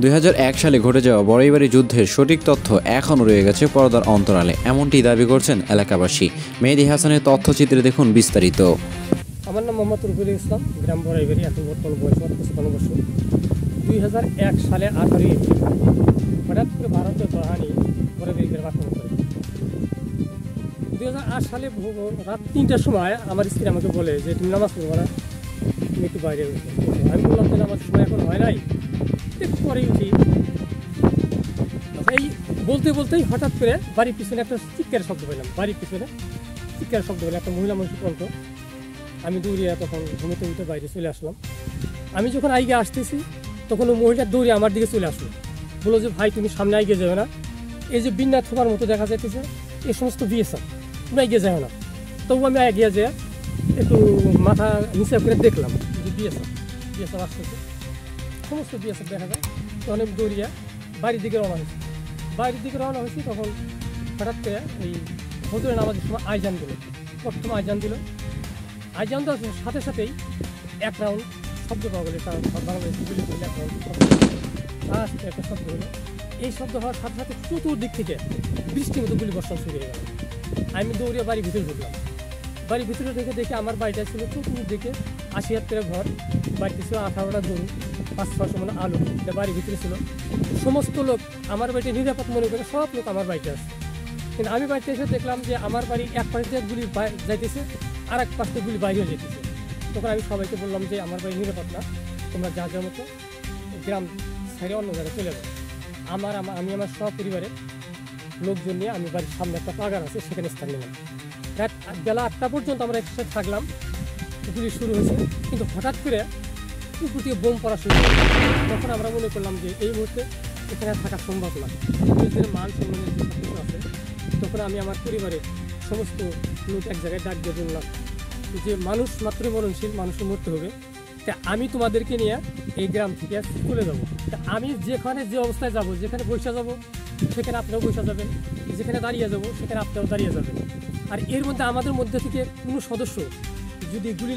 2001 সালে ঘটে যাওয়া বড়াইবাড়ি যুদ্ধের সঠিক তথ্য এখনও রয়ে গেছে পর্দার অন্তরালে, এমনটি দাবি করছেন এলাকাবাসী। মেহেদী হাসানের তথ্যচিত্রে দেখুন বিস্তারিত। আমার নাম মোহাম্মদ রফিকুল ইসলাম, গ্রাম বড়াইবাড়ি, এখন বর্তমান বয়স 55 বছর। 2001 সালে 18 এপ্রিল হঠাৎ করে ভারতের বাহিনী বড়াইবাড়িকে আক্রমণ করে। 2008 সালে রাত 3টার সময় আমার স্ত্রী আমাকে বলে যে তুমি নামাজ পড়বো না, তুমি একটু বাইরে উঠো। আমি বললাম যে নামাজ সময় এখন হয় নাই, একটু পরেই উঠি। এই বলতে বলতেই হঠাৎ করে বাড়ির পিছনে একটা চিৎকারের শব্দ পেলাম। বাড়ির পিছনে চিৎকারের শব্দ পেলাম, একটা মহিলা মানুষ কণ্ঠ। আমি দৌড়িয়ে তখন ঘুমোতে উঠে বাইরে চলে আসলাম। আমি যখন আইগে আসতেছি তখন ওই মহিলা দৌড়ে আমার দিকে চলে আসলো, বললো যে ভাই তুমি সামনে আইগে যাবে না, এই যে বিন্যাস থোপার মতো দেখা যাইতেছে এই সমস্ত বিএসএফ, তুমি এগিয়ে যাও না। তবু আমি এগিয়ে যেয়ে একটু মাথা নিচে করে দেখলাম যে বিএসএফ আসতেছে, সমস্ত বিএসএফ দেখা যায়। তখন আমি দৌড়িয়া বাড়ির দিকে রওনা হয়েছি। তখন হঠাৎ করে এই হজুরে নামাজের সময় আইজান দিল, প্রথম আইজান দিল। আইজান দেওয়ার সাথে সাথেই এক রাউন্ড শব্দ পাওয়া গেলে তার বাংলাদেশ গুলি করলে এক রাউন্ড একটা শব্দ হলো। এই শব্দ হওয়ার সাথে সাথে চতুর্দিক থেকে বৃষ্টির মতো গুলি বর্ষণ শুরু হয়ে গেল। আমি দৌড়িয়ে বাড়ির ভিতরে ঢুকলাম। বাড়ির ভিতরে দেখে আমার বাড়িটা ছিল চতুর্দিকে 80 হাত ঘর, বাড়িতে ছিল 18টা গরু, 5-600 মানে আলু, এটা বাড়ির ভিতরে ছিল। সমস্ত লোক আমার বাড়িতে নিরাপদ মনে করে সব লোক আমার বাড়িতে আছে। কিন্তু আমি বাড়িতে এসে দেখলাম যে আমার বাড়ির এক পাশে গুলি যাইতেছে, আর এক পাশে গুলি বাইরেও যেতেছে। তখন আমি সবাইকে বললাম যে আমার বাড়ি নিরাপদ না, তোমরা যা যার মতো গ্রাম ছেড়ে অন্য জায়গায় চলে যাবো। আমি আমার সব পরিবারের লোকজন নিয়ে আমি বাড়ির সামনে একটা বাগান আছে, সেখানে স্থান নিলাম। রাত বেলা 8টা পর্যন্ত আমরা একসাথে থাকলাম। গুলি শুরু হয়েছে, কিন্তু হঠাৎ করে উপর থেকে বোম পড়া শুরু হয়েছে। তখন আমরা মনে করলাম যে এই মুহূর্তে এখানে থাকা সম্ভব না, নিজেদের মান সম্মানের যে কিছু আছে। তখন আমি আমার পরিবারের সমস্ত লোক এক জায়গায় ডাক দিয়ে বললাম যে মানুষ মাত্রই মরণশীল, মানুষের মরতে হবে, তা আমি তোমাদেরকে নিয়ে এই গ্রাম থেকে চলে যাবো। তা আমি যেখানে যে অবস্থায় যাব, যেখানে বসে যাব সেখানে আপনারাও বসে যাবেন, যেখানে দাঁড়িয়ে যাব সেখানে আপনারাও দাঁড়িয়ে যাবেন। আর এর মধ্যে আমাদের মধ্যে থেকে কোনো সদস্য যদি গুলি